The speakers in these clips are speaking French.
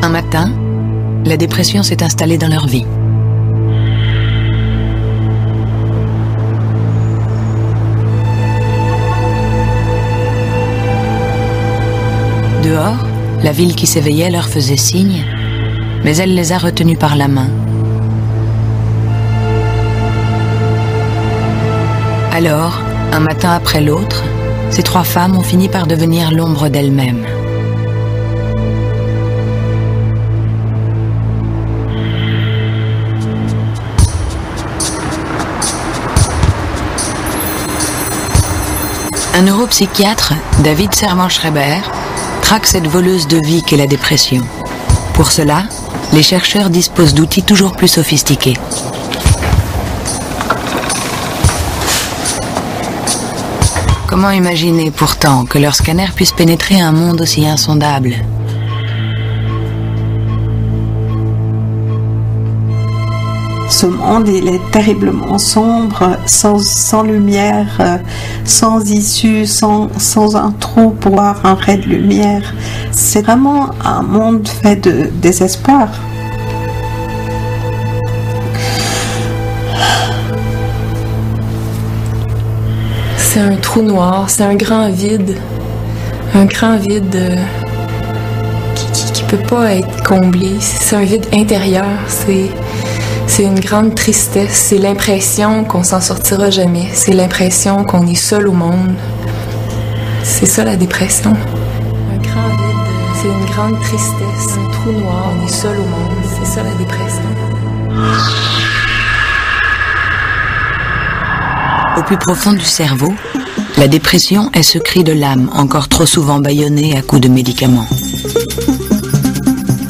Un matin, la dépression s'est installée dans leur vie. Dehors, la ville qui s'éveillait leur faisait signe, mais elle les a retenus par la main. Alors, un matin après l'autre, ces trois femmes ont fini par devenir l'ombre d'elles-mêmes. Un neuropsychiatre, David Servan-Schreiber, traque cette voleuse de vie qu'est la dépression. Pour cela, les chercheurs disposent d'outils toujours plus sophistiqués. Comment imaginer pourtant que leur scanner puisse pénétrer un monde aussi insondable ? Ce monde, il est terriblement sombre, sans lumière, sans issue, sans un trou pour voir un ray de lumière. C'est vraiment un monde fait de désespoir. C'est un trou noir, c'est un grand vide qui peut pas être comblé. C'est un vide intérieur, c'est une grande tristesse, c'est l'impression qu'on s'en sortira jamais, c'est l'impression qu'on est seul au monde. C'est ça la dépression. Un grand vide, c'est une grande tristesse, un trou noir, on est seul au monde, c'est ça la dépression. Au plus profond du cerveau, la dépression est ce cri de l'âme encore trop souvent bâillonné à coups de médicaments.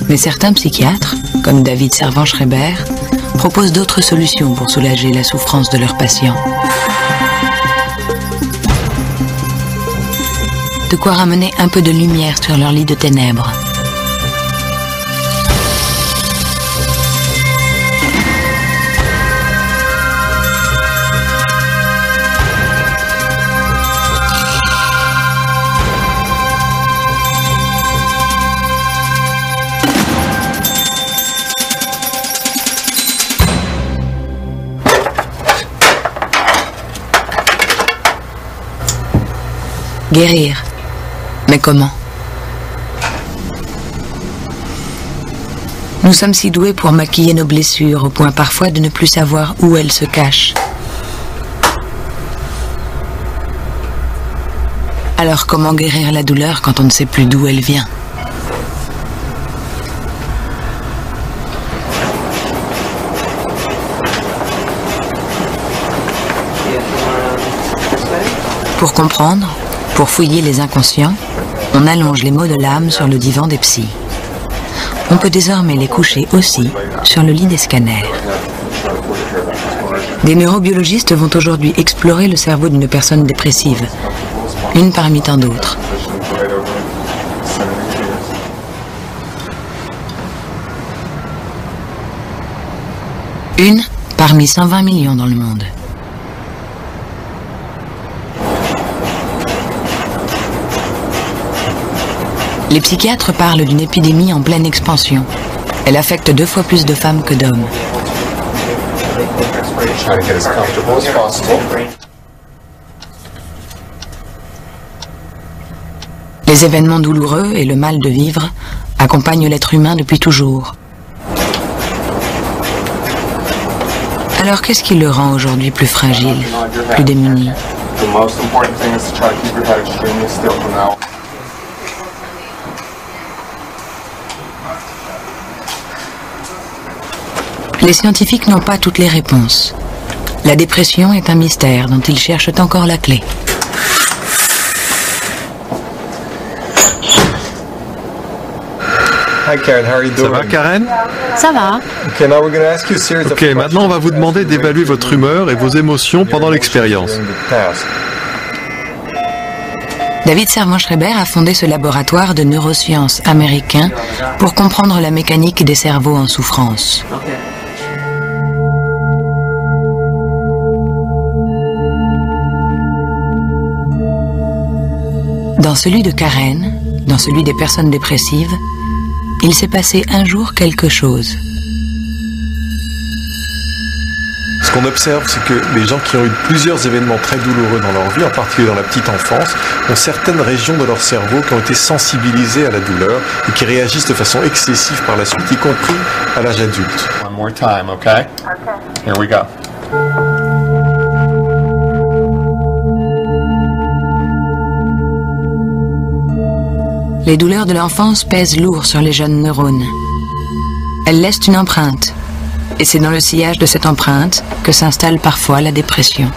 Mais certains psychiatres, comme David Servan-Schreiber, proposent d'autres solutions pour soulager la souffrance de leurs patients. De quoi ramener un peu de lumière sur leur lit de ténèbres. Guérir. Mais comment ? Nous sommes si doués pour maquiller nos blessures, au point parfois de ne plus savoir où elles se cachent. Alors comment guérir la douleur quand on ne sait plus d'où elle vient ? Pour comprendre, pour fouiller les inconscients, on allonge les maux de l'âme sur le divan des psys. On peut désormais les coucher aussi sur le lit des scanners. Des neurobiologistes vont aujourd'hui explorer le cerveau d'une personne dépressive, une parmi tant d'autres. Une parmi 120 millions dans le monde. Les psychiatres parlent d'une épidémie en pleine expansion. Elle affecte 2 fois plus de femmes que d'hommes. Les événements douloureux et le mal de vivre accompagnent l'être humain depuis toujours. Alors qu'est-ce qui le rend aujourd'hui plus fragile, plus démuni ? Les scientifiques n'ont pas toutes les réponses. La dépression est un mystère dont ils cherchent encore la clé. Hi Karen, how are you doing? Ça va Karen? Ça va. Okay, now we're going to ask you a series of Ok, maintenant on va vous demander d'évaluer votre humeur et vos émotions pendant l'expérience. David Servan-Schreiber a fondé ce laboratoire de neurosciences américain pour comprendre la mécanique des cerveaux en souffrance. Dans celui de Karen, dans celui des personnes dépressives, il s'est passé un jour quelque chose. Ce qu'on observe, c'est que les gens qui ont eu plusieurs événements très douloureux dans leur vie, en particulier dans la petite enfance, ont certaines régions de leur cerveau qui ont été sensibilisées à la douleur et qui réagissent de façon excessive par la suite, y compris à l'âge adulte. One more time, okay? Here we go. Les douleurs de l'enfance pèsent lourd sur les jeunes neurones. Elles laissent une empreinte. Et c'est dans le sillage de cette empreinte que s'installe parfois la dépression.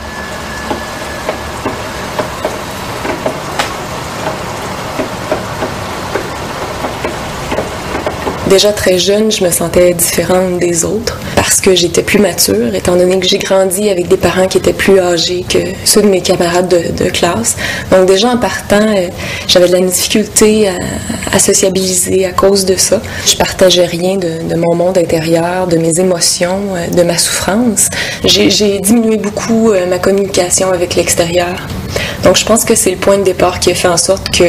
Déjà très jeune, je me sentais différente des autres parce que j'étais plus mature, étant donné que j'ai grandi avec des parents qui étaient plus âgés que ceux de mes camarades de classe. Donc déjà en partant, j'avais de la difficulté à sociabiliser à cause de ça. Je partageais rien de mon monde intérieur, de mes émotions, de ma souffrance. J'ai diminué beaucoup ma communication avec l'extérieur. Donc je pense que c'est le point de départ qui a fait en sorte que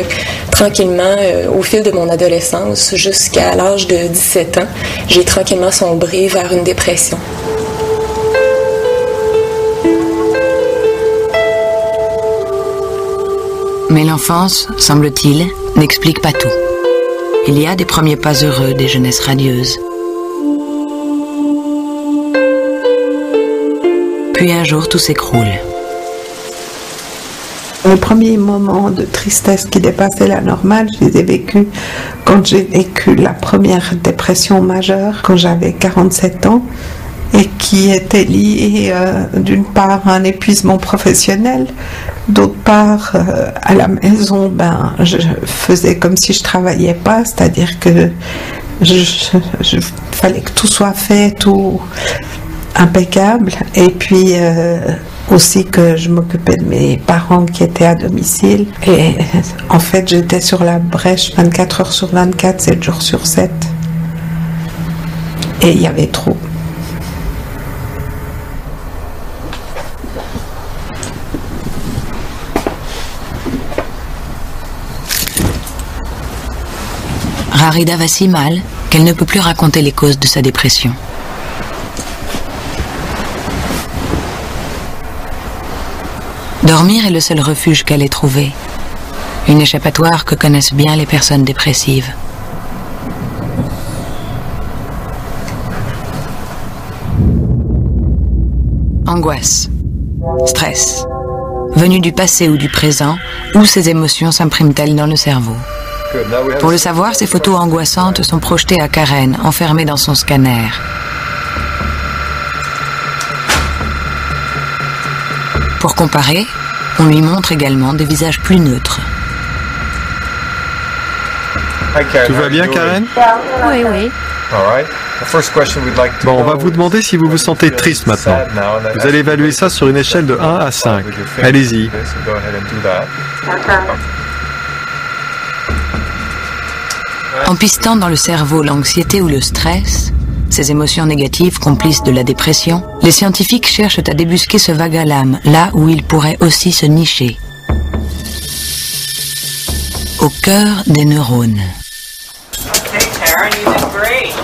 tranquillement, au fil de mon adolescence, jusqu'à l'âge de 17 ans, j'ai tranquillement sombré vers une dépression. Mais l'enfance, semble-t-il, n'explique pas tout. Il y a des premiers pas heureux des jeunesses radieuses. Puis un jour, tout s'écroule. Les premiers moments de tristesse qui dépassaient la normale, je les ai vécus quand j'ai vécu la première dépression majeure, quand j'avais 47 ans, et qui était liée d'une part à un épuisement professionnel, d'autre part à la maison, je faisais comme si je travaillais pas, c'est-à-dire que fallait que tout soit fait, tout impeccable, et puis aussi que je m'occupais de mes parents qui étaient à domicile. Et en fait, j'étais sur la brèche 24 heures sur 24, 7 jours sur 7. Et il y avait trop. Rarida va si mal qu'elle ne peut plus raconter les causes de sa dépression. Dormir est le seul refuge qu'elle ait trouvé. Une échappatoire que connaissent bien les personnes dépressives. Angoisse, stress, venus du passé ou du présent, où ces émotions s'impriment-elles dans le cerveau? Pour le savoir, ces photos angoissantes sont projetées à Karen, enfermée dans son scanner. Pour comparer, on lui montre également des visages plus neutres. Tout va bien, Karen? Oui, oui. Bon, on va vous demander si vous vous sentez triste maintenant. Vous allez évaluer ça sur une échelle de 1 à 5. Allez-y. En pistant dans le cerveau l'anxiété ou le stress, ces émotions négatives complices de la dépression, les scientifiques cherchent à débusquer ce vague à l'âme, là où il pourrait aussi se nicher. Au cœur des neurones. Okay, Karen, you did great.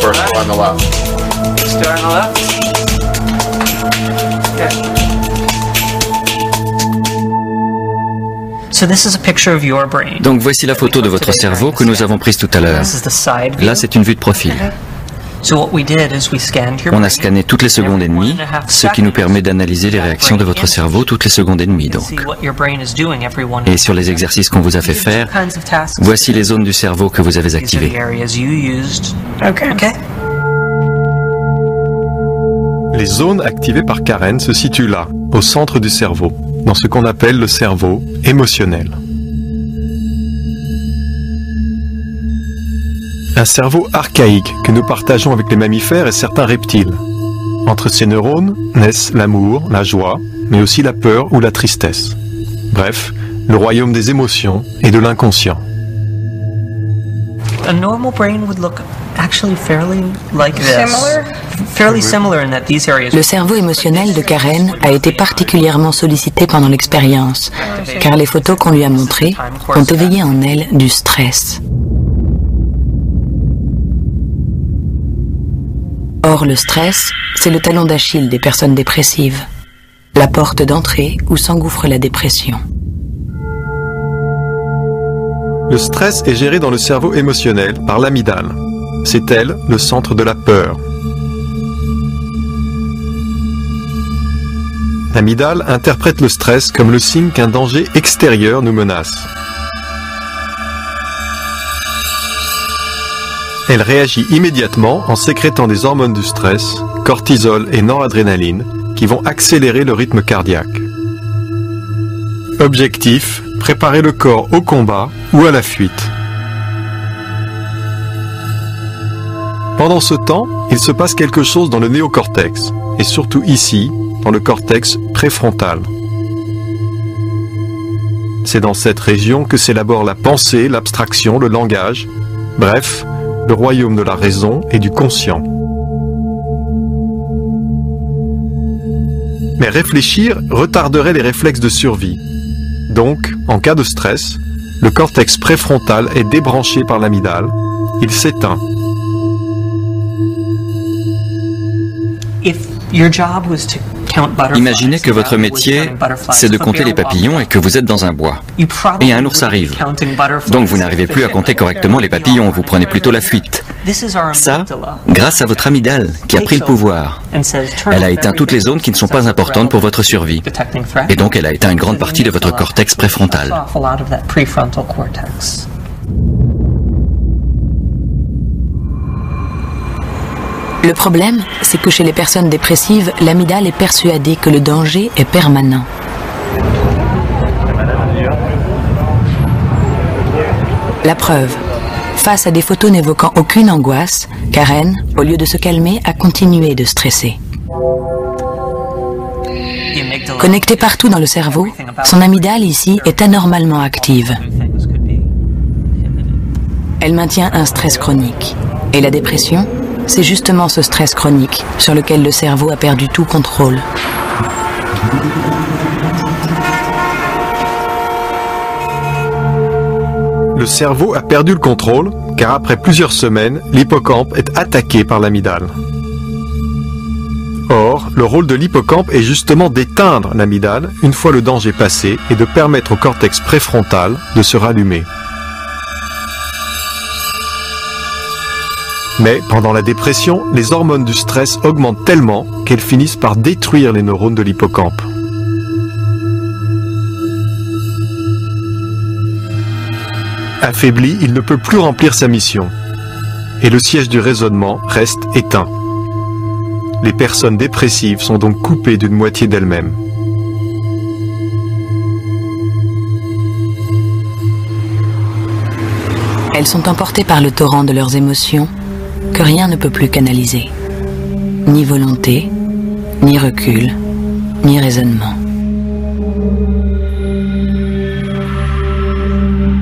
First on the left. Start on the left. Donc voici la photo de votre cerveau que nous avons prise tout à l'heure. Là, c'est une vue de profil. On a scanné toutes les secondes et demie, ce qui nous permet d'analyser les réactions de votre cerveau toutes les secondes et demie, donc. Et sur les exercices qu'on vous a fait faire, voici les zones du cerveau que vous avez activées. Les zones activées par Karen se situent là, au centre du cerveau, dans ce qu'on appelle le cerveau émotionnel. un cerveau archaïque que nous partageons avec les mammifères et certains reptiles. Entre ces neurones naissent l'amour, la joie, mais aussi la peur ou la tristesse. Bref, le royaume des émotions et de l'inconscient. A normal brain would look actually fairly like this. Fairly similar in that these areas. Le cerveau émotionnel de Karen a été particulièrement sollicité pendant l'expérience, car les photos qu'on lui a montrées ont éveillé en elle du stress. Or, le stress, c'est le talon d'Achille des personnes dépressives, la porte d'entrée où s'engouffre la dépression. Le stress est géré dans le cerveau émotionnel par l'amygdale. C'est elle, le centre de la peur. L'amygdale interprète le stress comme le signe qu'un danger extérieur nous menace. Elle réagit immédiatement en sécrétant des hormones du stress, cortisol et noradrénaline, qui vont accélérer le rythme cardiaque. Objectif, préparer le corps au combat ou à la fuite. Pendant ce temps, il se passe quelque chose dans le néocortex, et surtout ici, dans le cortex préfrontal. C'est dans cette région que s'élabore la pensée, l'abstraction, le langage, bref, le royaume de la raison et du conscient. Mais réfléchir retarderait les réflexes de survie. Donc, en cas de stress, le cortex préfrontal est débranché par l'amygdale, il s'éteint. Imaginez que votre métier, c'est de compter les papillons et que vous êtes dans un bois. Et un ours arrive. Donc vous n'arrivez plus à compter correctement les papillons, vous prenez plutôt la fuite. Ça, grâce à votre amygdale qui a pris le pouvoir. Elle a éteint toutes les zones qui ne sont pas importantes pour votre survie. Et donc elle a éteint une grande partie de votre cortex préfrontal. Le problème, c'est que chez les personnes dépressives, l'amygdale est persuadée que le danger est permanent. La preuve. Face à des photos n'évoquant aucune angoisse, Karen, au lieu de se calmer, a continué de stresser. Connectée partout dans le cerveau, son amygdale ici est anormalement active. Elle maintient un stress chronique. Et la dépression ? C'est justement ce stress chronique sur lequel le cerveau a perdu tout contrôle. Le cerveau a perdu le contrôle, car après plusieurs semaines, l'hippocampe est attaqué par l'amygdale. Or, le rôle de l'hippocampe est justement d'éteindre l'amygdale une fois le danger passé et de permettre au cortex préfrontal de se rallumer. Mais pendant la dépression, les hormones du stress augmentent tellement qu'elles finissent par détruire les neurones de l'hippocampe. Affaibli, il ne peut plus remplir sa mission. Et le siège du raisonnement reste éteint. Les personnes dépressives sont donc coupées d'une moitié d'elles-mêmes. Elles sont emportées par le torrent de leurs émotions que rien ne peut plus canaliser. Ni volonté, ni recul, ni raisonnement.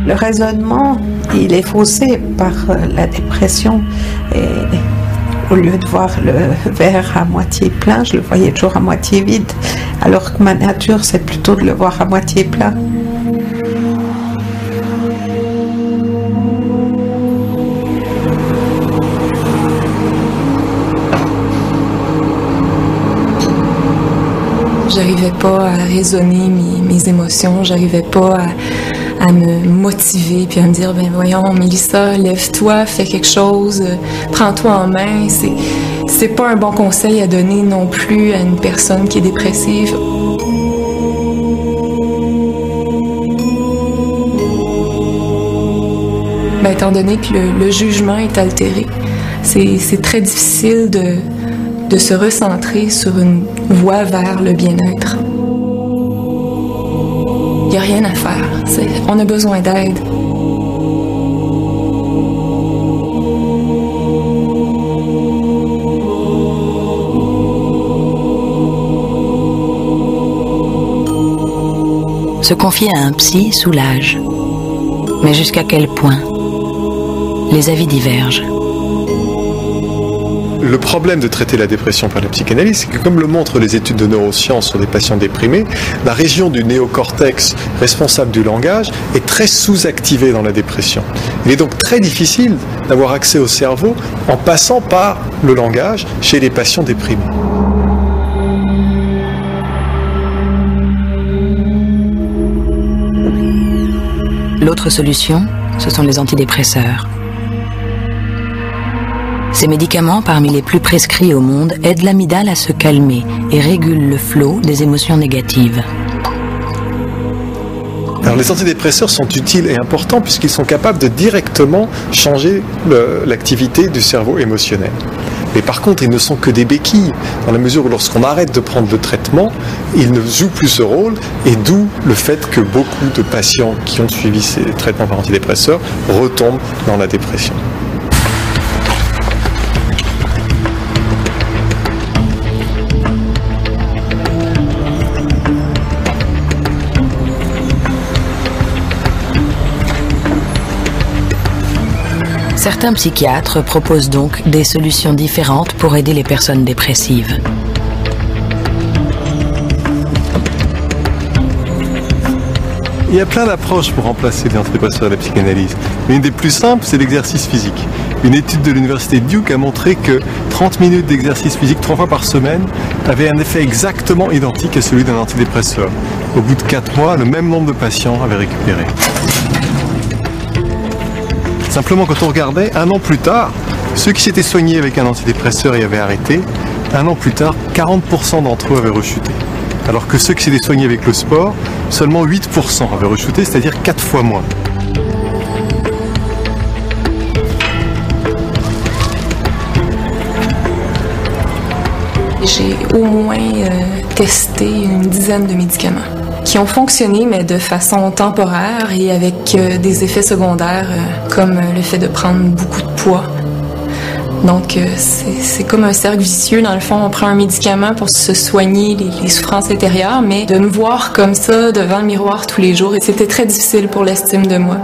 Le raisonnement, il est faussé par la dépression. Et au lieu de voir le verre à moitié plein, je le voyais toujours à moitié vide. Alors que ma nature, c'est plutôt de le voir à moitié plein. J'arrivais pas à raisonner mes émotions, j'arrivais pas à me motiver puis à me dire ben voyons Mélissa, lève-toi, fais quelque chose, prends-toi en main. C'est pas un bon conseil à donner non plus à une personne qui est dépressive. Ben, étant donné que le jugement est altéré, c'est très difficile de se recentrer sur une voie vers le bien-être. Il n'y a rien à faire. On a besoin d'aide. Se confier à un psy soulage. Mais jusqu'à quel point? Les avis divergent. Le problème de traiter la dépression par la psychanalyse, c'est que comme le montrent les études de neurosciences sur des patients déprimés, la région du néocortex responsable du langage est très sous-activée dans la dépression. Il est donc très difficile d'avoir accès au cerveau en passant par le langage chez les patients déprimés. L'autre solution, ce sont les antidépresseurs. Ces médicaments, parmi les plus prescrits au monde, aident l'amygdale à se calmer et régulent le flot des émotions négatives. Alors les antidépresseurs sont utiles et importants puisqu'ils sont capables de directement changer l'activité du cerveau émotionnel. Mais par contre, ils ne sont que des béquilles, dans la mesure où lorsqu'on arrête de prendre le traitement, ils ne jouent plus ce rôle, et d'où le fait que beaucoup de patients qui ont suivi ces traitements par antidépresseurs retombent dans la dépression. Certains psychiatres proposent donc des solutions différentes pour aider les personnes dépressives. Il y a plein d'approches pour remplacer les antidépresseurs et la psychanalyse. Mais une des plus simples, c'est l'exercice physique. Une étude de l'université de Duke a montré que 30 minutes d'exercice physique 3 fois par semaine avaient un effet exactement identique à celui d'un antidépresseur. Au bout de 4 mois, le même nombre de patients avaient récupéré. Simplement, quand on regardait, un an plus tard, ceux qui s'étaient soignés avec un antidépresseur et avaient arrêté, un an plus tard, 40% d'entre eux avaient rechuté. Alors que ceux qui s'étaient soignés avec le sport, seulement 8% avaient rechuté, c'est-à-dire 4 fois moins. J'ai au moins testé une dizaine de médicaments qui ont fonctionné, mais de façon temporaire et avec des effets secondaires, comme le fait de prendre beaucoup de poids. Donc, c'est comme un cercle vicieux. Dans le fond, on prend un médicament pour se soigner les souffrances intérieures, mais de me voir comme ça devant le miroir tous les jours, et c'était très difficile pour l'estime de moi.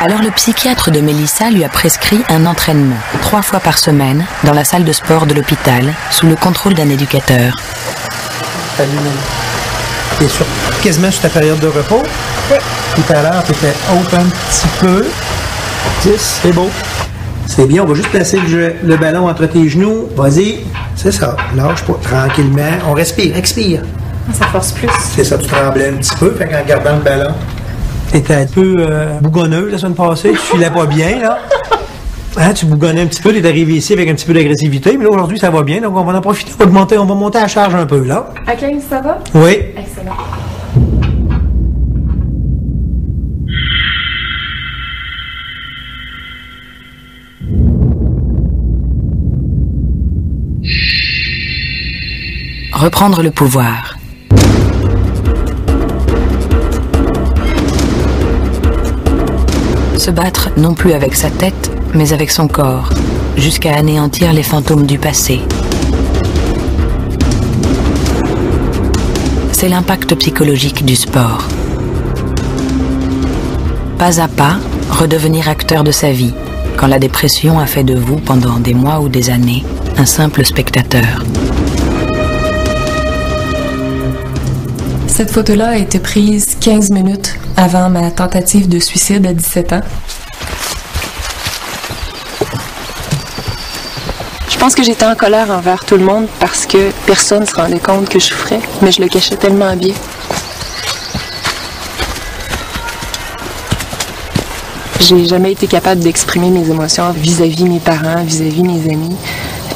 Alors le psychiatre de Mélissa lui a prescrit un entraînement, 3 fois par semaine, dans la salle de sport de l'hôpital, sous le contrôle d'un éducateur. Salut, t'es quasiment sur ta période de repos? Oui. Tout à l'heure, t'étais haute un petit peu. 10, c'est beau. C'est bien, on va juste placer le ballon entre tes genoux. Vas-y, c'est ça. Lâche pas, tranquillement. On respire, expire. Ça force plus. C'est ça, tu tremblais un petit peu, fait qu'en gardant le ballon. T'étais un peu bougonneux la semaine passée, tu filais pas bien, là. Hein, tu bougonnais un petit peu, t'es arrivé ici avec un petit peu d'agressivité, mais là, aujourd'hui, ça va bien, donc on va en profiter, on va monter à charge un peu, là. OK, ça va? Oui. Excellent. Reprendre le pouvoir. Se battre non plus avec sa tête, mais avec son corps, jusqu'à anéantir les fantômes du passé. C'est l'impact psychologique du sport. Pas à pas, redevenir acteur de sa vie, quand la dépression a fait de vous, pendant des mois ou des années, un simple spectateur. Cette photo-là a été prise 15 minutes avant ma tentative de suicide à 17 ans. Je pense que j'étais en colère envers tout le monde parce que personne ne se rendait compte que je souffrais, mais je le cachais tellement bien. J'ai jamais été capable d'exprimer mes émotions vis-à-vis mes parents, vis-à-vis mes amis.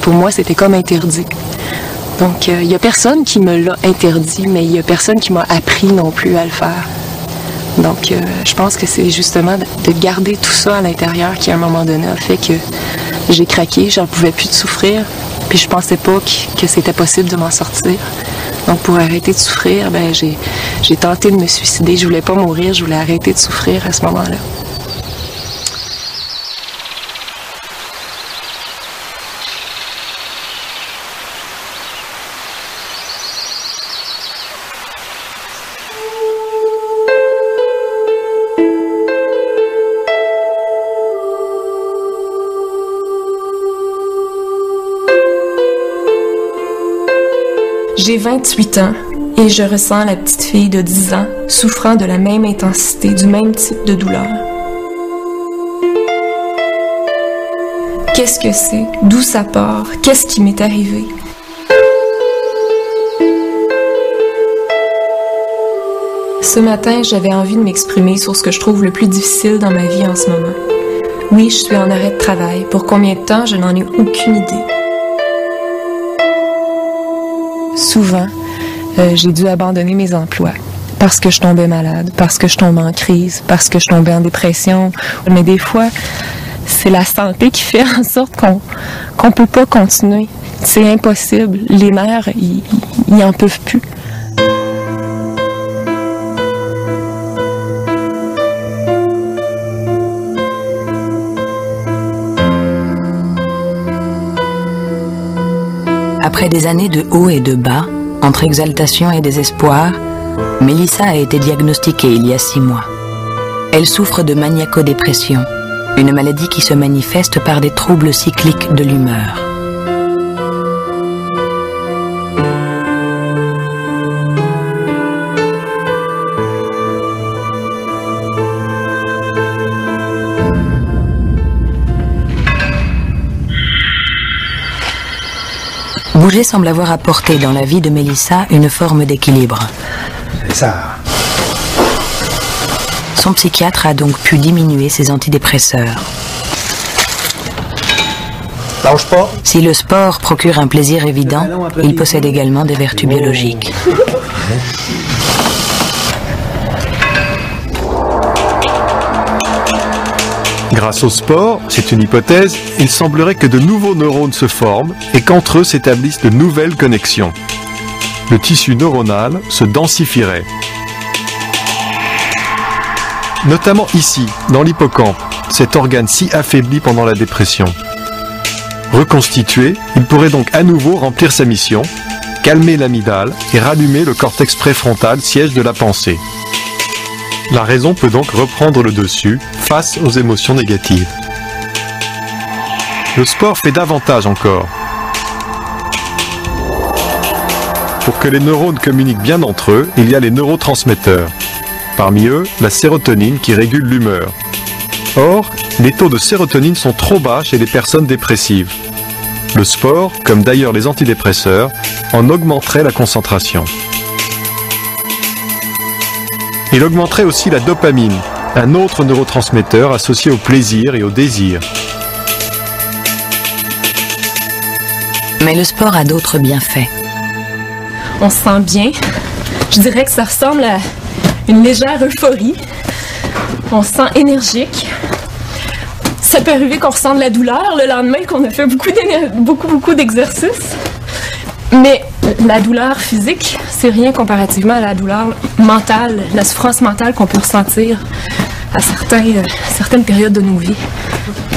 Pour moi, c'était comme interdit. Donc, il n'y a personne qui me l'a interdit, mais il n'y a personne qui m'a appris non plus à le faire. Donc, je pense que c'est justement de garder tout ça à l'intérieur qui, à un moment donné, a fait que j'ai craqué, j'en pouvais plus de souffrir, puis je pensais pas que c'était possible de m'en sortir. Donc, pour arrêter de souffrir, ben, j'ai tenté de me suicider. Je voulais pas mourir, je voulais arrêter de souffrir à ce moment-là. J'ai 28 ans et je ressens la petite fille de 10 ans souffrant de la même intensité, du même type de douleur. Qu'est-ce que c'est? D'où ça part? Qu'est-ce qui m'est arrivé? Ce matin, j'avais envie de m'exprimer sur ce que je trouve le plus difficile dans ma vie en ce moment. Oui, je suis en arrêt de travail. Pour combien de temps, je n'en ai aucune idée. Souvent, j'ai dû abandonner mes emplois parce que je tombais malade, parce que je tombais en crise, parce que je tombais en dépression. Mais des fois, c'est la santé qui fait en sorte qu'on peut pas continuer. C'est impossible. Les nerfs, ils en peuvent plus. Après des années de hauts et de bas, entre exaltation et désespoir, Mélissa a été diagnostiquée il y a 6 mois. Elle souffre de maniaco-dépression, une maladie qui se manifeste par des troubles cycliques de l'humeur. Bouger semble avoir apporté dans la vie de Mélissa une forme d'équilibre. C'est ça. Son psychiatre a donc pu diminuer ses antidépresseurs. Lâche pas. Si le sport procure un plaisir évident, il possède également des vertus biologiques. Grâce au sport, c'est une hypothèse, il semblerait que de nouveaux neurones se forment et qu'entre eux s'établissent de nouvelles connexions. Le tissu neuronal se densifierait. Notamment ici, dans l'hippocampe, cet organe si affaibli pendant la dépression. Reconstitué, il pourrait donc à nouveau remplir sa mission, calmer l'amygdale et rallumer le cortex préfrontal, siège de la pensée. La raison peut donc reprendre le dessus face aux émotions négatives. Le sport fait davantage encore. Pour que les neurones communiquent bien entre eux, il y a les neurotransmetteurs. Parmi eux, la sérotonine qui régule l'humeur. Or, les taux de sérotonine sont trop bas chez les personnes dépressives. Le sport, comme d'ailleurs les antidépresseurs, en augmenterait la concentration. Il augmenterait aussi la dopamine, un autre neurotransmetteur associé au plaisir et au désir. Mais le sport a d'autres bienfaits. On se sent bien. Je dirais que ça ressemble à une légère euphorie. On se sent énergique. Ça peut arriver qu'on ressent de la douleur le lendemain, qu'on a fait beaucoup d'exercices. Mais la douleur physique, c'est rien comparativement à la douleur mentale, la souffrance mentale qu'on peut ressentir à certaines périodes de nos vies.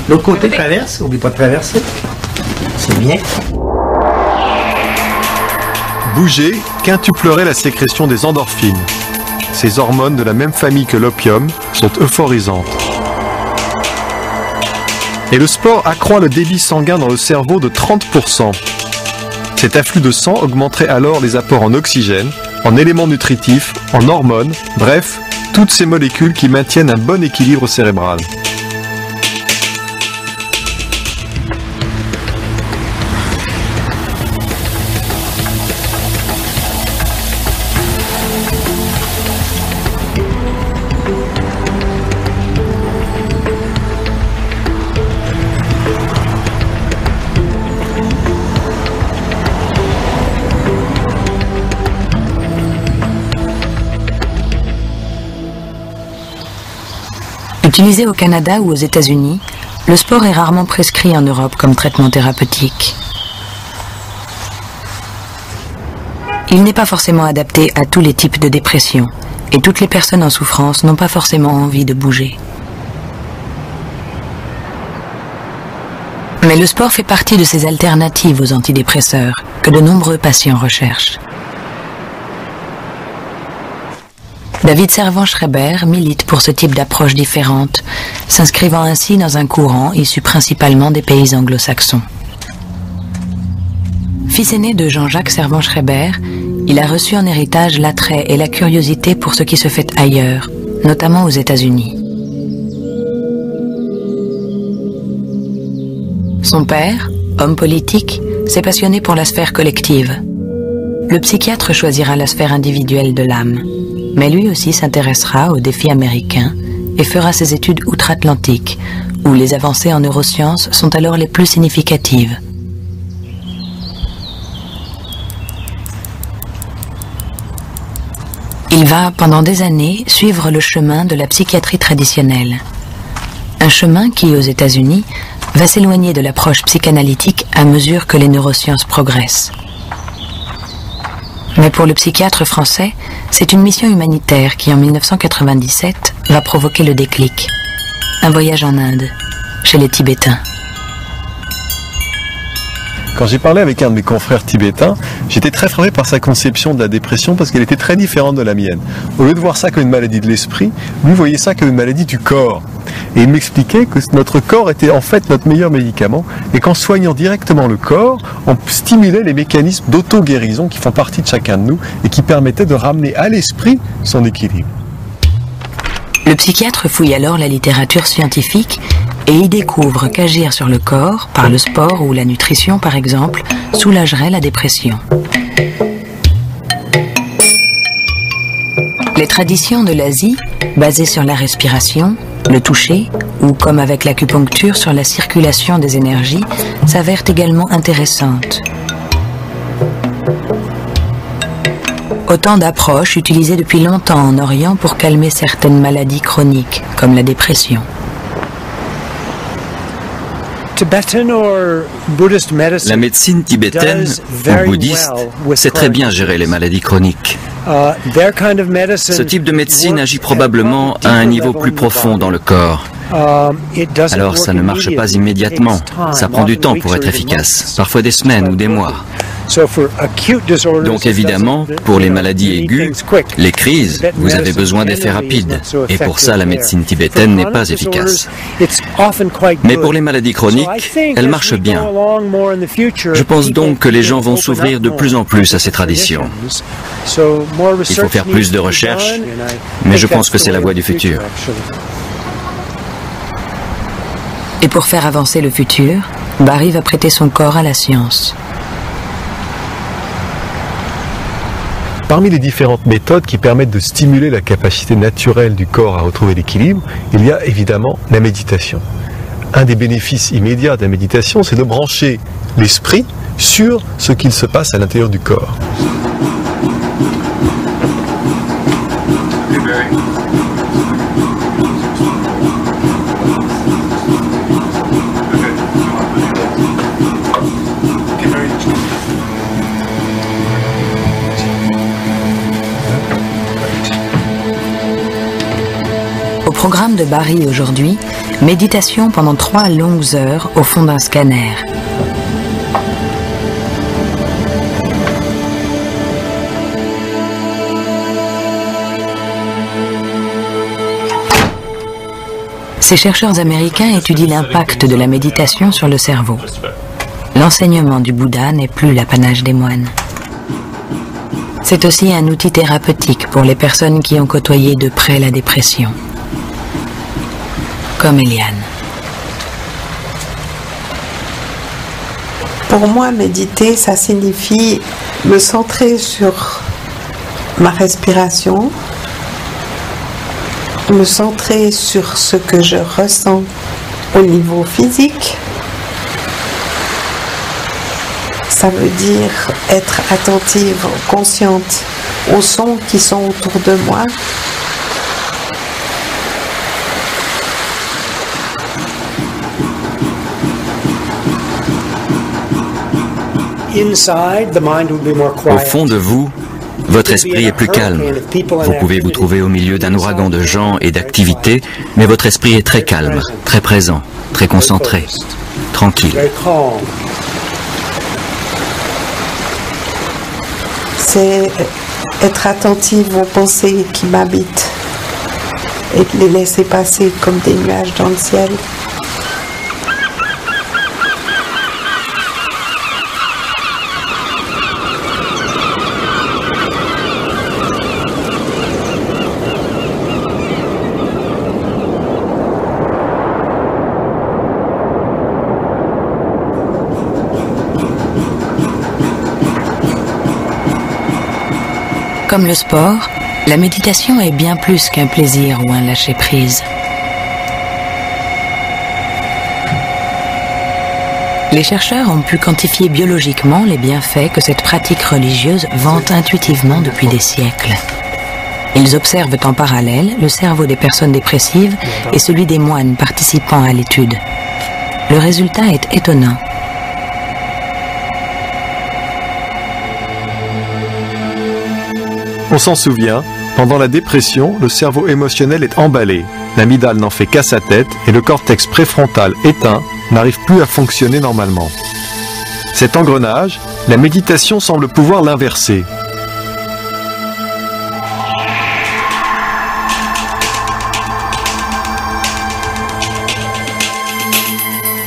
L'autre côté traverse, n'oublie pas de traverser. C'est bien. Bouger quintuplerait la sécrétion des endorphines. Ces hormones de la même famille que l'opium sont euphorisantes. Et le sport accroît le débit sanguin dans le cerveau de 30%. Cet afflux de sang augmenterait alors les apports en oxygène, en éléments nutritifs, en hormones, bref, toutes ces molécules qui maintiennent un bon équilibre cérébral. Utilisé au Canada ou aux États-Unis, le sport est rarement prescrit en Europe comme traitement thérapeutique. Il n'est pas forcément adapté à tous les types de dépression, et toutes les personnes en souffrance n'ont pas forcément envie de bouger. Mais le sport fait partie de ces alternatives aux antidépresseurs que de nombreux patients recherchent. David Servan-Schreiber milite pour ce type d'approche différente, s'inscrivant ainsi dans un courant issu principalement des pays anglo-saxons. Fils aîné de Jean-Jacques Servan-Schreiber, il a reçu en héritage l'attrait et la curiosité pour ce qui se fait ailleurs, notamment aux États-Unis. Son père, homme politique, s'est passionné pour la sphère collective. Le psychiatre choisira la sphère individuelle de l'âme, mais lui aussi s'intéressera aux défis américains et fera ses études outre-Atlantique, où les avancées en neurosciences sont alors les plus significatives. Il va, pendant des années, suivre le chemin de la psychiatrie traditionnelle. Un chemin qui, aux États-Unis, va s'éloigner de l'approche psychanalytique à mesure que les neurosciences progressent. Mais pour le psychiatre français, c'est une mission humanitaire qui, en 1997, va provoquer le déclic. Un voyage en Inde, chez les Tibétains. Quand j'ai parlé avec un de mes confrères tibétains, j'étais très frappé par sa conception de la dépression parce qu'elle était très différente de la mienne. Au lieu de voir ça comme une maladie de l'esprit, lui voyait ça comme une maladie du corps. Et il m'expliquait que notre corps était en fait notre meilleur médicament et qu'en soignant directement le corps, on stimulait les mécanismes d'auto-guérison qui font partie de chacun de nous et qui permettaient de ramener à l'esprit son équilibre. Le psychiatre fouille alors la littérature scientifique et y découvre qu'agir sur le corps, par le sport ou la nutrition par exemple, soulagerait la dépression. Les traditions de l'Asie, basées sur la respiration, le toucher, ou comme avec l'acupuncture sur la circulation des énergies, s'avèrent également intéressantes. Autant d'approches utilisées depuis longtemps en Orient pour calmer certaines maladies chroniques, comme la dépression. La médecine tibétaine ou bouddhiste sait très bien gérer les maladies chroniques. Ce type de médecine agit probablement à un niveau plus profond dans le corps. Alors ça ne marche pas immédiatement, ça prend du temps pour être efficace, parfois des semaines ou des mois. Donc évidemment, pour les maladies aiguës, les crises, vous avez besoin d'effets rapides. Et pour ça, la médecine tibétaine n'est pas efficace. Mais pour les maladies chroniques, elle marche bien. Je pense donc que les gens vont s'ouvrir de plus en plus à ces traditions. Il faut faire plus de recherches, mais je pense que c'est la voie du futur. Et pour faire avancer le futur, Barry va prêter son corps à la science. Parmi les différentes méthodes qui permettent de stimuler la capacité naturelle du corps à retrouver l'équilibre, il y a évidemment la méditation. Un des bénéfices immédiats de la méditation, c'est de brancher l'esprit sur ce qu'il se passe à l'intérieur du corps. Au programme de Barry aujourd'hui, méditation pendant 3 longues heures au fond d'un scanner. Ces chercheurs américains étudient l'impact de la méditation sur le cerveau. L'enseignement du Bouddha n'est plus l'apanage des moines. C'est aussi un outil thérapeutique pour les personnes qui ont côtoyé de près la dépression. Comme Eliane. Pour moi, méditer, ça signifie me centrer sur ma respiration, me centrer sur ce que je ressens au niveau physique. Ça veut dire être attentive, consciente aux sons qui sont autour de moi. Au fond de vous, votre esprit est plus calme. Vous pouvez vous trouver au milieu d'un ouragan de gens et d'activités, mais votre esprit est très calme, très présent, très concentré, tranquille. C'est être attentive aux pensées qui m'habitent et de les laisser passer comme des nuages dans le ciel. Comme le sport, la méditation est bien plus qu'un plaisir ou un lâcher-prise. Les chercheurs ont pu quantifier biologiquement les bienfaits que cette pratique religieuse vante intuitivement depuis des siècles. Ils observent en parallèle le cerveau des personnes dépressives et celui des moines participant à l'étude. Le résultat est étonnant. On s'en souvient, pendant la dépression, le cerveau émotionnel est emballé, l'amygdale n'en fait qu'à sa tête et le cortex préfrontal éteint n'arrive plus à fonctionner normalement. Cet engrenage, la méditation semble pouvoir l'inverser.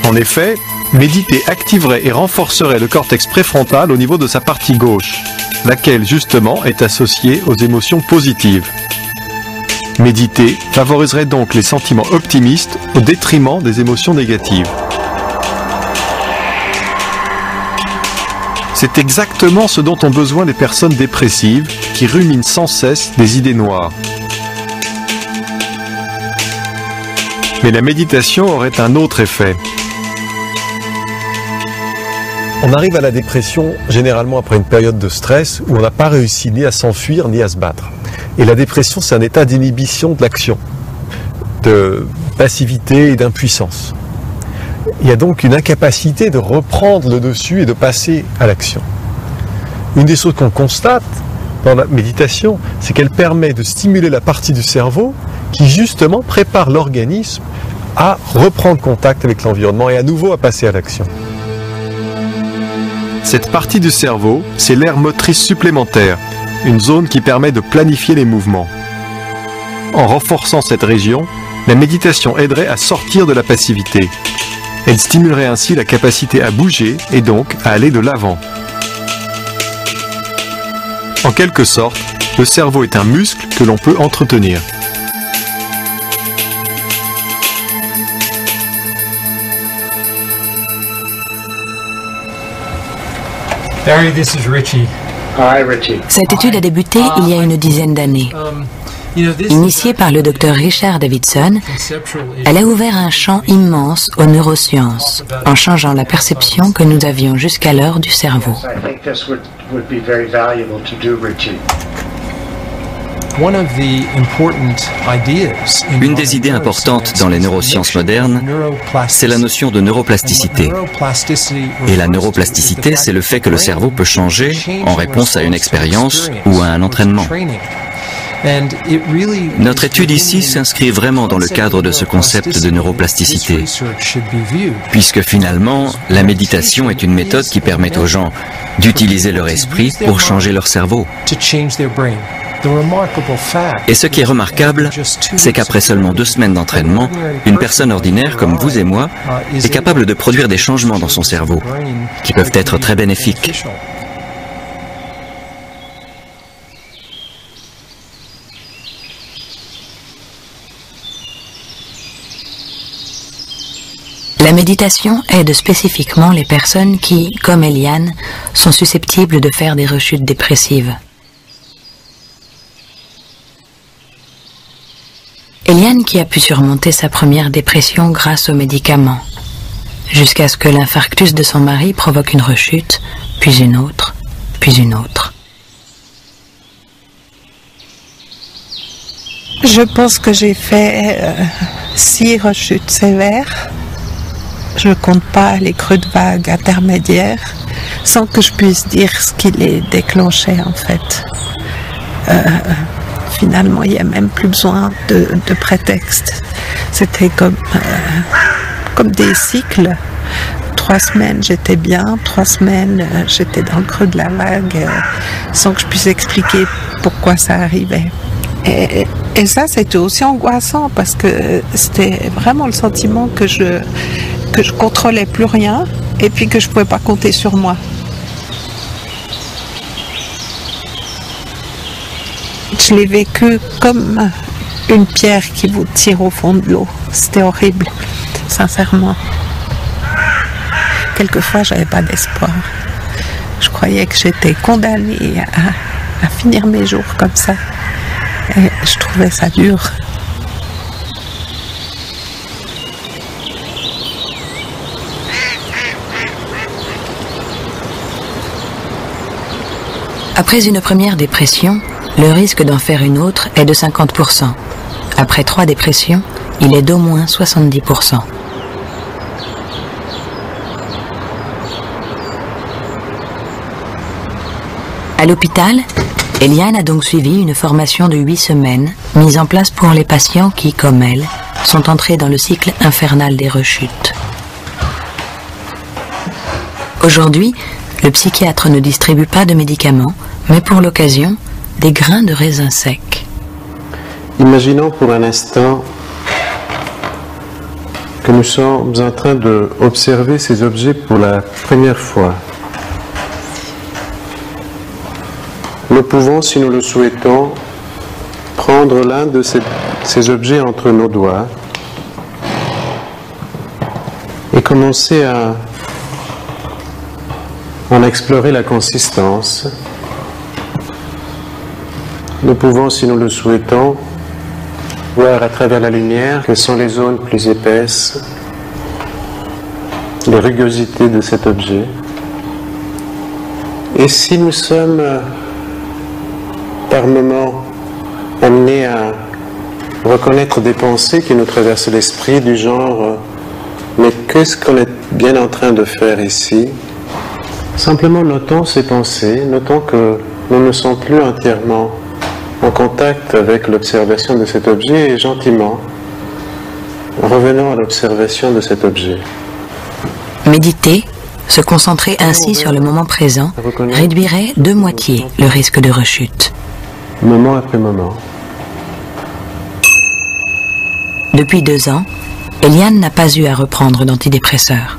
En effet, méditer activerait et renforcerait le cortex préfrontal au niveau de sa partie gauche, laquelle justement est associée aux émotions positives. Méditer favoriserait donc les sentiments optimistes au détriment des émotions négatives. C'est exactement ce dont ont besoin les personnes dépressives qui ruminent sans cesse des idées noires. Mais la méditation aurait un autre effet. On arrive à la dépression généralement après une période de stress où on n'a pas réussi ni à s'enfuir ni à se battre. Et la dépression, c'est un état d'inhibition de l'action, de passivité et d'impuissance. Il y a donc une incapacité de reprendre le dessus et de passer à l'action. Une des choses qu'on constate dans la méditation, c'est qu'elle permet de stimuler la partie du cerveau qui justement prépare l'organisme à reprendre contact avec l'environnement et à nouveau à passer à l'action. Cette partie du cerveau, c'est l'aire motrice supplémentaire, une zone qui permet de planifier les mouvements. En renforçant cette région, la méditation aiderait à sortir de la passivité. Elle stimulerait ainsi la capacité à bouger et donc à aller de l'avant. En quelque sorte, le cerveau est un muscle que l'on peut entretenir. Barry, this is Richie. Hi, Richie. Cette étude a débuté il y a une dizaine d'années. Initiée par le docteur Richard Davidson, elle a ouvert un champ immense aux neurosciences, en changeant la perception que nous avions jusqu'alors du cerveau. Une des idées importantes dans les neurosciences modernes, c'est la notion de neuroplasticité. Et la neuroplasticité, c'est le fait que le cerveau peut changer en réponse à une expérience ou à un entraînement. Notre étude ici s'inscrit vraiment dans le cadre de ce concept de neuroplasticité, puisque finalement, la méditation est une méthode qui permet aux gens d'utiliser leur esprit pour changer leur cerveau. Et ce qui est remarquable, c'est qu'après seulement 2 semaines d'entraînement, une personne ordinaire comme vous et moi est capable de produire des changements dans son cerveau, qui peuvent être très bénéfiques. La méditation aide spécifiquement les personnes qui, comme Eliane, sont susceptibles de faire des rechutes dépressives. Eliane qui a pu surmonter sa première dépression grâce aux médicaments, jusqu'à ce que l'infarctus de son mari provoque une rechute, puis une autre, puis une autre. Je pense que j'ai fait 6 rechutes sévères. Je ne compte pas les creux de vague intermédiaires, sans que je puisse dire ce qui les déclenchait en fait. Finalement, il n'y a même plus besoin de prétexte. C'était comme des cycles. 3 semaines, j'étais bien. 3 semaines, j'étais dans le creux de la vague, sans que je puisse expliquer pourquoi ça arrivait. Et ça, c'était aussi angoissant, parce que c'était vraiment le sentiment que je contrôlais plus rien, et puis que je ne pouvais pas compter sur moi. Je l'ai vécu comme une pierre qui vous tire au fond de l'eau. C'était horrible, sincèrement. Quelquefois, j'avais pas d'espoir. Je croyais que j'étais condamnée à finir mes jours comme ça. Et je trouvais ça dur. Après une première dépression, le risque d'en faire une autre est de 50%. Après 3 dépressions, il est d'au moins 70%. À l'hôpital, Eliane a donc suivi une formation de 8 semaines, mise en place pour les patients qui, comme elle, sont entrés dans le cycle infernal des rechutes. Aujourd'hui, le psychiatre ne distribue pas de médicaments, mais pour l'occasion, des grains de raisin sec. Imaginons pour un instant que nous sommes en train d'observer ces objets pour la première fois. Nous pouvons, si nous le souhaitons, prendre l'un de ces objets entre nos doigts et commencer à en explorer la consistance. Nous pouvons, si nous le souhaitons, voir à travers la lumière quelles sont les zones plus épaisses, les rugosités de cet objet. Et si nous sommes par moments amenés à reconnaître des pensées qui nous traversent l'esprit du genre « mais qu'est-ce qu'on est bien en train de faire ici ?» Simplement notons ces pensées, notons que nous ne sommes plus entièrement en contact avec l'observation de cet objet et gentiment revenons à l'observation de cet objet. Méditer, se concentrer ainsi sur le moment présent, réduirait de moitié le risque de rechute. Moment après moment. Depuis 2 ans, Eliane n'a pas eu à reprendre d'antidépresseurs.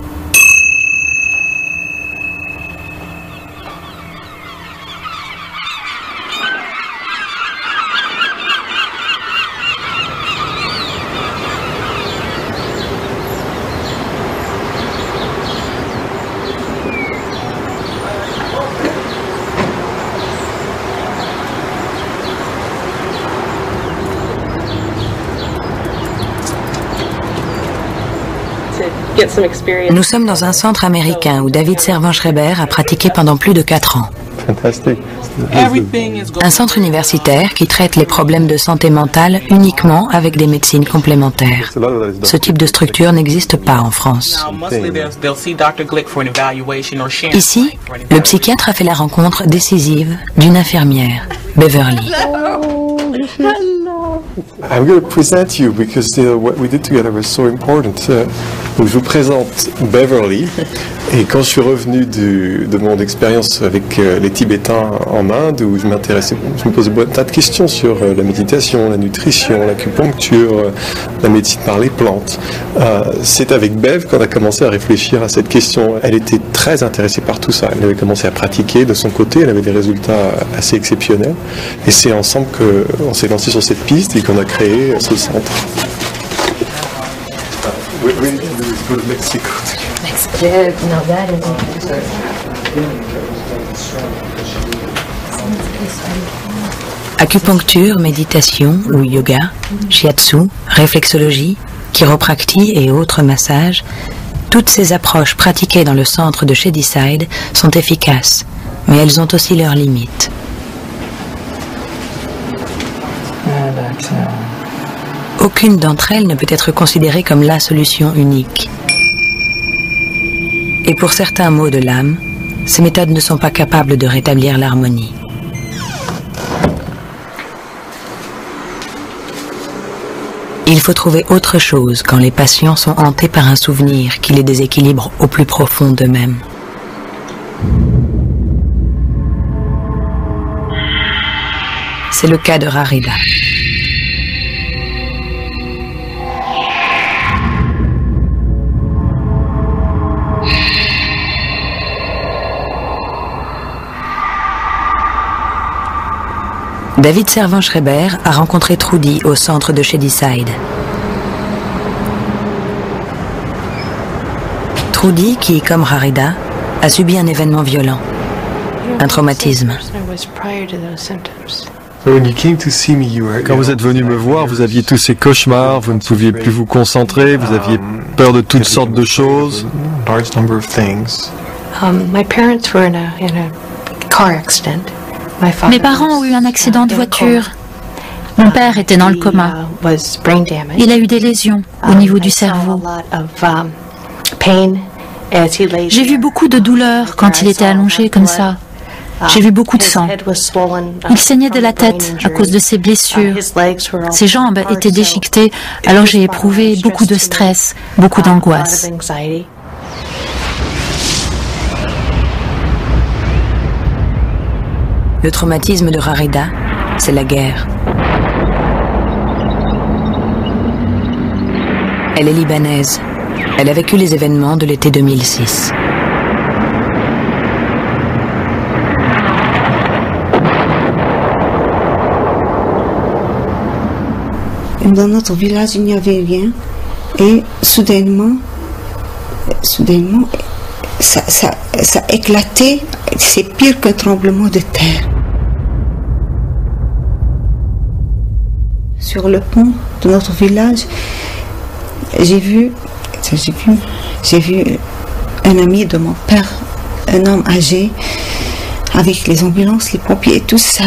Nous sommes dans un centre américain où David Servan-Schreiber a pratiqué pendant plus de 4 ans. Un centre universitaire qui traite les problèmes de santé mentale uniquement avec des médecines complémentaires. Ce type de structure n'existe pas en France. Ici, le psychiatre a fait la rencontre décisive d'une infirmière, Beverly. I'm going to present you because what we did together was so important. Donc je vous présente Beverly. Et quand je suis revenu de mon expérience avec les Tibétains en Inde, où je me posais un tas de questions sur la méditation, la nutrition, l'acupuncture, la médecine par les plantes. C'est avec Bev qu'on a commencé à réfléchir à cette question. Elle était très intéressée par tout ça. Elle avait commencé à pratiquer de son côté, elle avait des résultats assez exceptionnels. Et c'est ensemble qu'on s'est lancé sur cette piste et qu'on a créé ce centre. Mexico. Acupuncture, méditation ou yoga, shiatsu, réflexologie, chiropractie et autres massages, toutes ces approches pratiquées dans le centre de Shadyside sont efficaces, mais elles ont aussi leurs limites. Aucune d'entre elles ne peut être considérée comme la solution unique. Et pour certains maux de l'âme, ces méthodes ne sont pas capables de rétablir l'harmonie. Il faut trouver autre chose quand les patients sont hantés par un souvenir qui les déséquilibre au plus profond d'eux-mêmes. C'est le cas de Rarida. David Servan-Schreiber a rencontré Trudy au centre de Shadyside. Trudy, qui, comme Rarida, a subi un événement violent, un traumatisme. Quand vous êtes venu me voir, vous aviez tous ces cauchemars, vous ne pouviez plus vous concentrer, vous aviez peur de toutes sortes de choses. Mes parents ont eu un accident de voiture. Mon père était dans le coma. Il a eu des lésions au niveau du cerveau. J'ai vu beaucoup de douleurs quand il était allongé comme ça. J'ai vu beaucoup de sang. Il saignait de la tête à cause de ses blessures. Ses jambes étaient déchiquetées, alors j'ai éprouvé beaucoup de stress, beaucoup d'angoisse. Le traumatisme de Rarida, c'est la guerre. Elle est libanaise. Elle a vécu les événements de l'été 2006. Dans notre village, il n'y avait rien. Et soudainement, ça éclatait. C'est pire qu'un tremblement de terre. Sur le pont de notre village, j'ai vu un ami de mon père, un homme âgé, avec les ambulances, les pompiers et tout ça,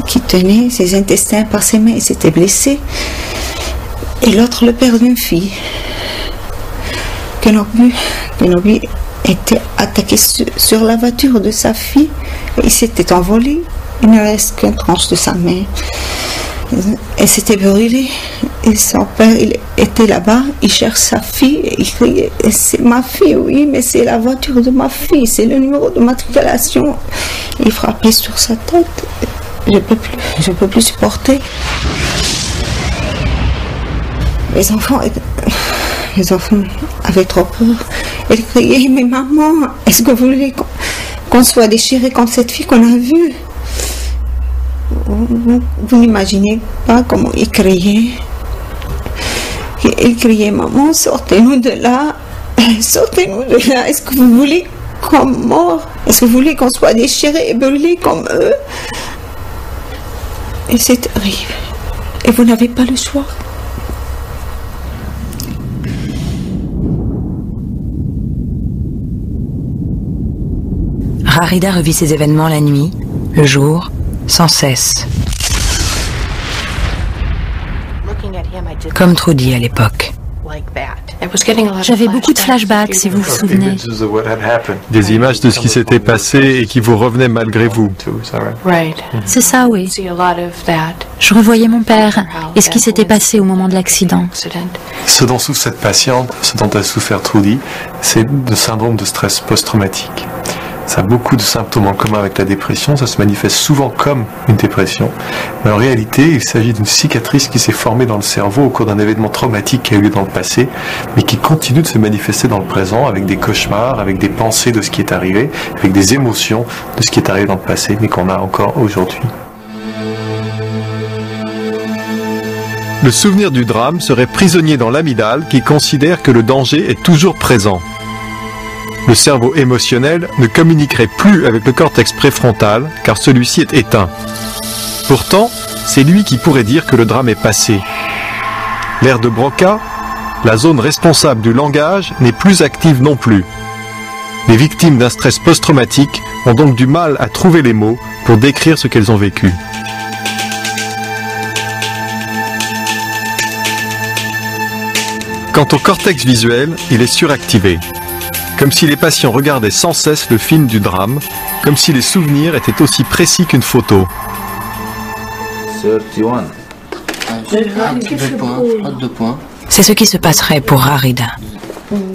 qui tenait ses intestins par ses mains, il s'était blessé. Et l'autre, le père d'une fille, que l'obus était attaqué sur la voiture de sa fille, et il s'était envolé, il ne reste qu'une tranche de sa main. Elle s'était brûlée, et son père il était là-bas, il cherche sa fille, et il criait, c'est ma fille, oui, mais c'est la voiture de ma fille, c'est le numéro de matriculation. Il frappait sur sa tête, je peux plus supporter. Les enfants avaient trop peur. Ils criaient, mais maman, est-ce que vous voulez qu'on soit déchiré comme cette fille qu'on a vue? Vous n'imaginez pas comment ils criaient. Ils criaient, maman, sortez-nous de là. Sortez-nous de là. Est-ce que vous voulez qu'on meure? Est-ce que vous voulez qu'on soit déchiré et brûlé comme eux? Et c'est terrible. Et vous n'avez pas le choix. Rarida revit ces événements la nuit, le jour, sans cesse. Comme Trudy à l'époque. J'avais beaucoup de flashbacks, si vous vous souvenez. Des images de ce qui s'était passé et qui vous revenaient malgré vous. C'est ça, oui. Je revoyais mon père et ce qui s'était passé au moment de l'accident. Ce dont souffre cette patiente, ce dont a souffert Trudy, c'est le syndrome de stress post-traumatique. Ça a beaucoup de symptômes en commun avec la dépression, ça se manifeste souvent comme une dépression. Mais en réalité, il s'agit d'une cicatrice qui s'est formée dans le cerveau au cours d'un événement traumatique qui a eu lieu dans le passé, mais qui continue de se manifester dans le présent avec des cauchemars, avec des pensées de ce qui est arrivé, avec des émotions de ce qui est arrivé dans le passé, mais qu'on a encore aujourd'hui. Le souvenir du drame serait prisonnier dans l'amygdale qui considère que le danger est toujours présent. Le cerveau émotionnel ne communiquerait plus avec le cortex préfrontal car celui-ci est éteint. Pourtant, c'est lui qui pourrait dire que le drame est passé. L'aire de Broca, la zone responsable du langage, n'est plus active non plus. Les victimes d'un stress post-traumatique ont donc du mal à trouver les mots pour décrire ce qu'elles ont vécu. Quant au cortex visuel, il est suractivé. Comme si les patients regardaient sans cesse le film du drame, comme si les souvenirs étaient aussi précis qu'une photo. C'est ce qui se passerait pour Rarida.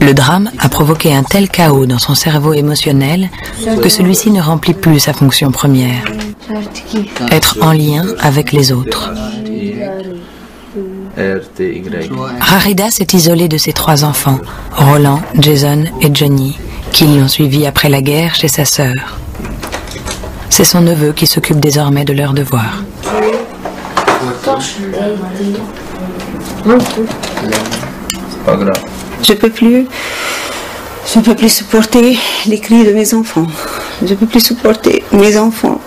Le drame a provoqué un tel chaos dans son cerveau émotionnel que celui-ci ne remplit plus sa fonction première. Être en lien avec les autres. Rarida s'est isolée de ses 3 enfants, Roland, Jason et Johnny, qui l'ont suivi après la guerre chez sa sœur. C'est son neveu qui s'occupe désormais de leurs devoirs. Je peux plus supporter les cris de mes enfants. Je peux plus supporter mes enfants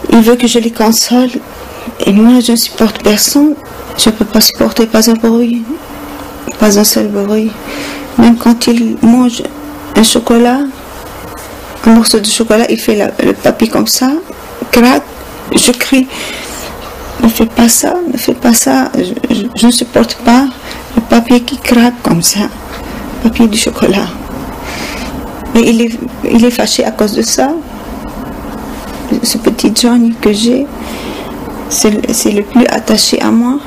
Il veut que je les console. Et moi, je ne supporte personne. Je ne peux pas supporter pas un bruit. Pas un seul bruit. Même quand il mange un chocolat, un morceau de chocolat, il fait le papier comme ça, craque, je crie. Ne fais pas ça, ne fais pas ça. Je ne supporte pas le papier qui craque comme ça. Papier du chocolat. Mais il est fâché à cause de ça. Ce petit Johnny que j'ai, c'est le plus attaché à moi.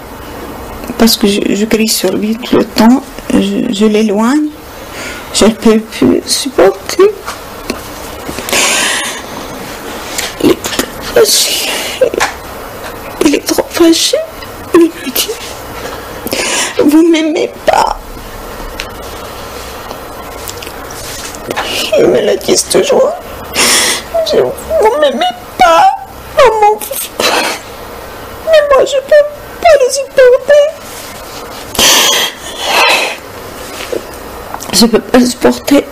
Parce que je crie sur lui tout le temps. Je l'éloigne. Je ne peux plus supporter. Il est trop fâché. Il est trop fâché. Il me dit, vous ne m'aimez pas. Il me le dit toujours. Vous ne m'aimez pas. Maman. Mais moi, je ne peux pas les supporter. Je ne peux pas le supporter.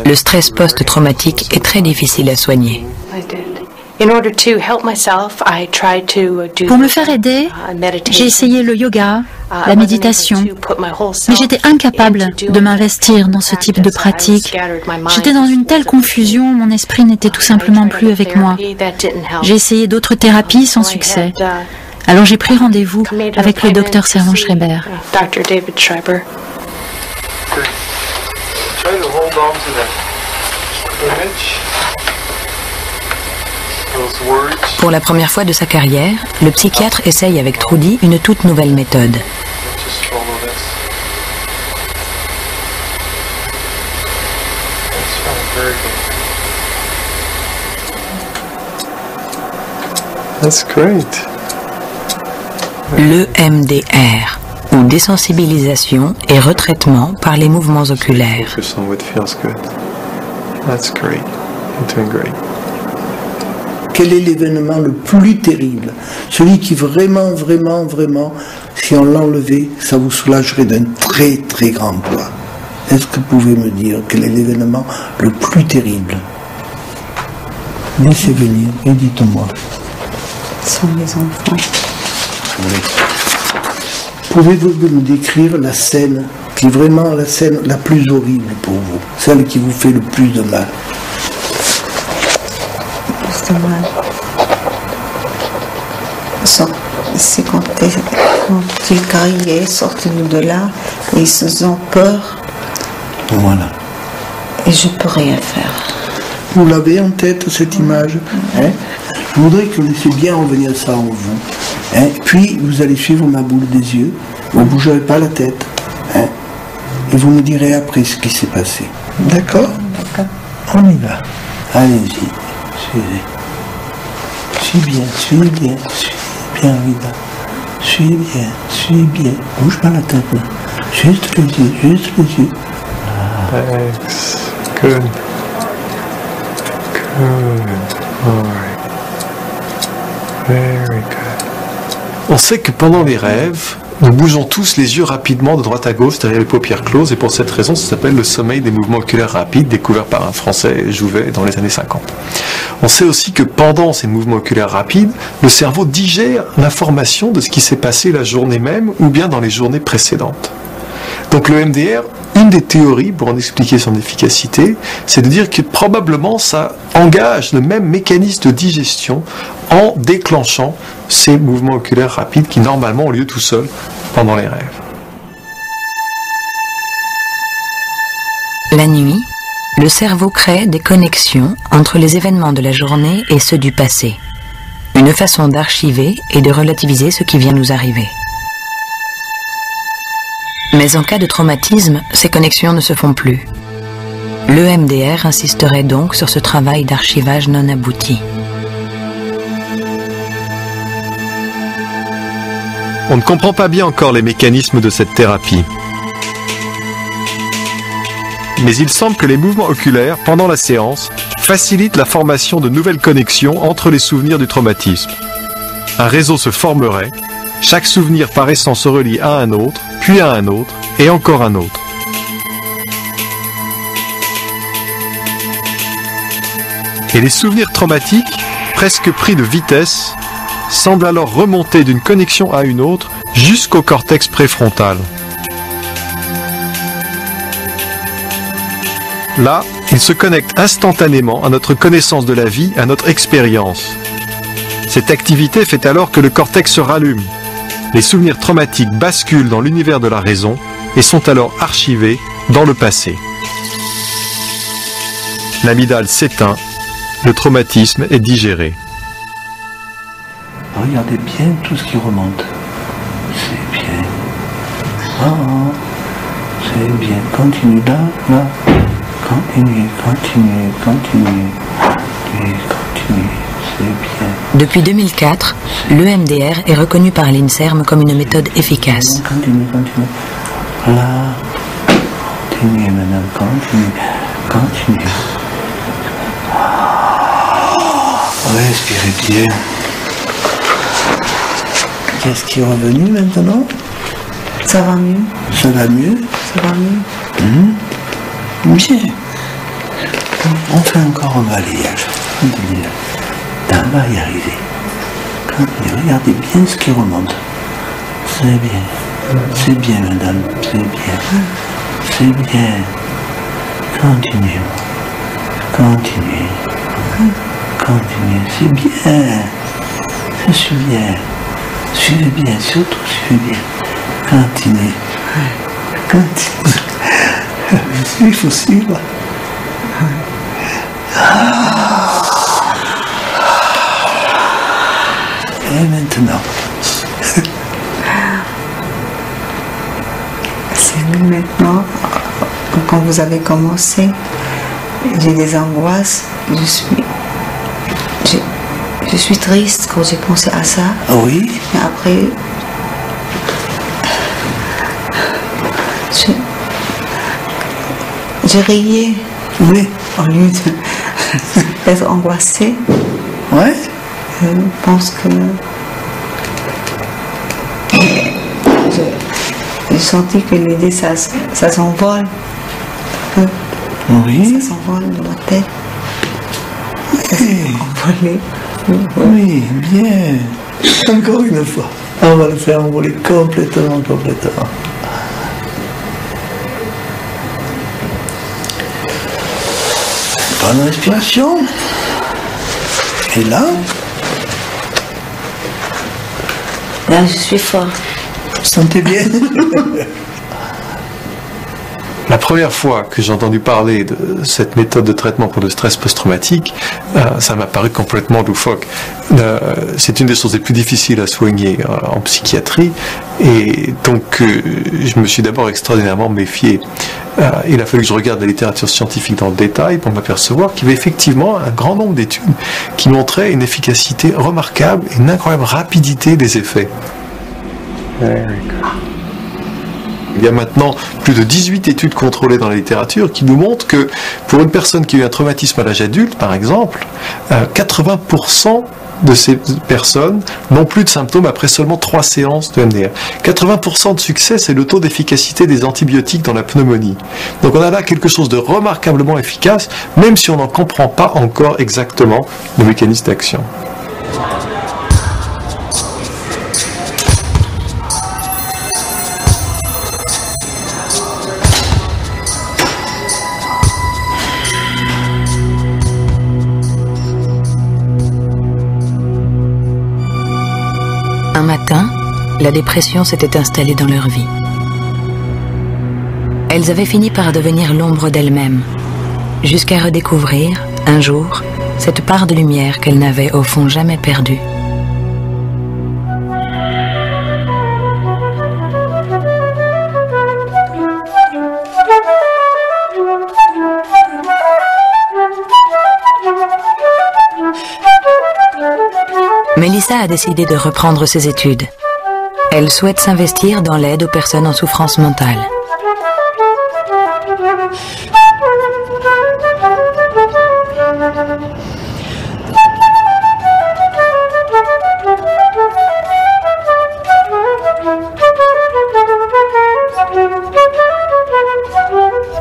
Le stress post-traumatique est très difficile à soigner. Pour me faire aider, j'ai essayé le yoga, la méditation, mais j'étais incapable de m'investir dans ce type de pratique. J'étais dans une telle confusion, mon esprit n'était tout simplement plus avec moi. J'ai essayé d'autres thérapies sans succès. Alors j'ai pris rendez-vous avec le docteur Servan Schreiber. Pour la première fois de sa carrière, le psychiatre essaye avec Trudy une toute nouvelle méthode. That's great. Le MDR, ou désensibilisation et retraitement par les mouvements oculaires. Focus on what feels good. That's great. You're doing great. Quel est l'événement le plus terrible? Celui qui vraiment, si on l'enlevait, ça vous soulagerait d'un très très grand poids. Est-ce que vous pouvez me dire quel est l'événement le plus terrible? Laissez venir et dites-moi. Ce sont mes enfants. Pouvez-vous me décrire la scène qui est vraiment la scène la plus horrible pour vous? Celle qui vous fait le plus de mal? C'est quand ils criaient, sortez-nous de là, et ils ont peur. Voilà. Et je peux rien faire. Vous l'avez en tête, cette image, hein? Je voudrais que vous laissiez bien revenir ça en vous. Hein? Puis vous allez suivre ma boule des yeux, vous ne bougerez pas la tête. Hein? Et vous me direz après ce qui s'est passé. D'accord? D'accord. On y va. Allez-y. Suivez. Suis bien, Rita. Suis bien. Bouge pas la tête, là. Juste les yeux. Thanks. Good. All right. Very good. On sait que pendant les rêves, nous bougeons tous les yeux rapidement de droite à gauche derrière les paupières closes, et pour cette raison, ça s'appelle le sommeil des mouvements oculaires rapides, découvert par un Français, Jouvet, dans les années 50. On sait aussi que pendant ces mouvements oculaires rapides, le cerveau digère l'information de ce qui s'est passé la journée même ou bien dans les journées précédentes. Donc le MDR, une des théories pour en expliquer son efficacité, c'est de dire que probablement ça engage le même mécanisme de digestion en déclenchant ces mouvements oculaires rapides qui normalement ont lieu tout seuls pendant les rêves. La nuit, le cerveau crée des connexions entre les événements de la journée et ceux du passé. Une façon d'archiver et de relativiser ce qui vient nous arriver. Mais en cas de traumatisme, ces connexions ne se font plus. Le MDR insisterait donc sur ce travail d'archivage non abouti. On ne comprend pas bien encore les mécanismes de cette thérapie. Mais il semble que les mouvements oculaires pendant la séance facilite la formation de nouvelles connexions entre les souvenirs du traumatisme. Un réseau se formerait, chaque souvenir paraissant se relie à un autre, puis à un autre, et encore un autre. Et les souvenirs traumatiques, presque pris de vitesse, semblent alors remonter d'une connexion à une autre jusqu'au cortex préfrontal. Là, ils se connectent instantanément à notre connaissance de la vie, à notre expérience. Cette activité fait alors que le cortex se rallume. Les souvenirs traumatiques basculent dans l'univers de la raison et sont alors archivés dans le passé. L'amygdale s'éteint, le traumatisme est digéré. Regardez bien tout ce qui remonte. C'est bien. C'est bien. Continue là, là. Continue. C'est bien. Depuis 2004, l'EMDR est reconnu par l'INSERM comme une méthode efficace. Continue. Là. Continue, madame. Continue. Respirez bien. Qu'est-ce qui est revenu maintenant? Ça va mieux. Ça va mieux? Ça va mieux. Bien. On fait encore un balayage. Continue. On va y arriver. Continue. Regardez bien ce qui remonte. C'est bien. C'est bien, madame. C'est bien. C'est bien. Continuez. C'est bien. Je suis bien. Suivez bien, surtout suivez bien. Continuez. Il faut suivre. Et maintenant. C'est mieux maintenant. Quand vous avez commencé, j'ai des angoisses. Je suis triste quand j'ai pensé à ça. Oui. Mais après, j'ai riais. Oui. Au lieu d'être angoissée. Ouais. Je pense que j'ai senti que l'idée ça s'envole. Oui. Ça s'envole de ma tête. Ça s'est envolé. Oui, bien. Encore une fois. On va le faire envoler complètement. Bonne respiration. Et là? Là, je suis fort. Vous sentez bien? La première fois que j'ai entendu parler de cette méthode de traitement pour le stress post-traumatique, ça m'a paru complètement loufoque. C'est une des choses les plus difficiles à soigner en psychiatrie, et donc je me suis d'abord extraordinairement méfié. Il a fallu que je regarde la littérature scientifique dans le détail pour m'apercevoir qu'il y avait effectivement un grand nombre d'études qui montraient une efficacité remarquable et une incroyable rapidité des effets. Il y a maintenant plus de 18 études contrôlées dans la littérature qui nous montrent que pour une personne qui a eu un traumatisme à l'âge adulte, par exemple, 80% de ces personnes n'ont plus de symptômes après seulement 3 séances de MDR. 80% de succès, c'est le taux d'efficacité des antibiotiques dans la pneumonie. Donc on a là quelque chose de remarquablement efficace, même si on n'en comprend pas encore exactement le mécanisme d'action. Un matin, la dépression s'était installée dans leur vie. Elles avaient fini par devenir l'ombre d'elles-mêmes, jusqu'à redécouvrir, un jour, cette part de lumière qu'elles n'avaient au fond jamais perdue. Mélissa a décidé de reprendre ses études. Elle souhaite s'investir dans l'aide aux personnes en souffrance mentale.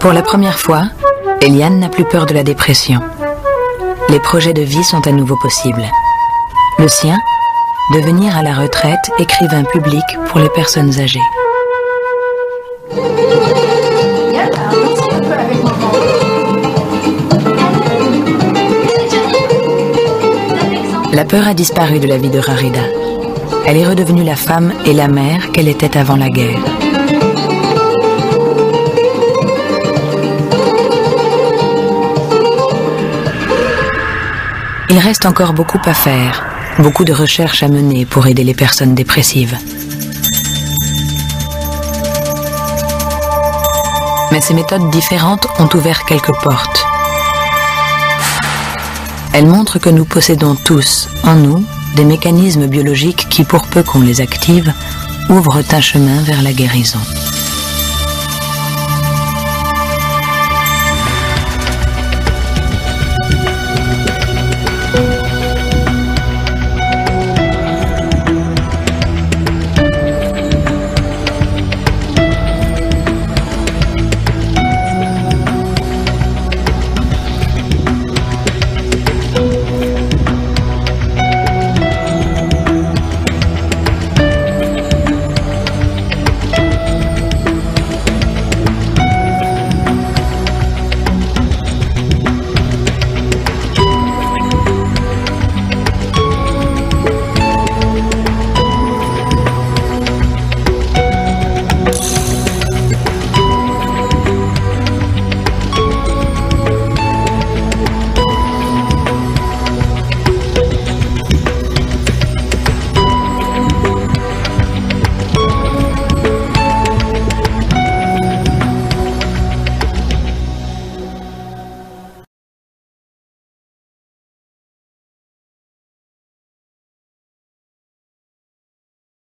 Pour la première fois, Eliane n'a plus peur de la dépression. Les projets de vie sont à nouveau possibles. Le sien, devenir à la retraite écrivain public pour les personnes âgées. La peur a disparu de la vie de Rarida. Elle est redevenue la femme et la mère qu'elle était avant la guerre. Il reste encore beaucoup à faire, beaucoup de recherches à mener pour aider les personnes dépressives. Mais ces méthodes différentes ont ouvert quelques portes. Elles montrent que nous possédons tous, en nous, des mécanismes biologiques qui, pour peu qu'on les active, ouvrent un chemin vers la guérison.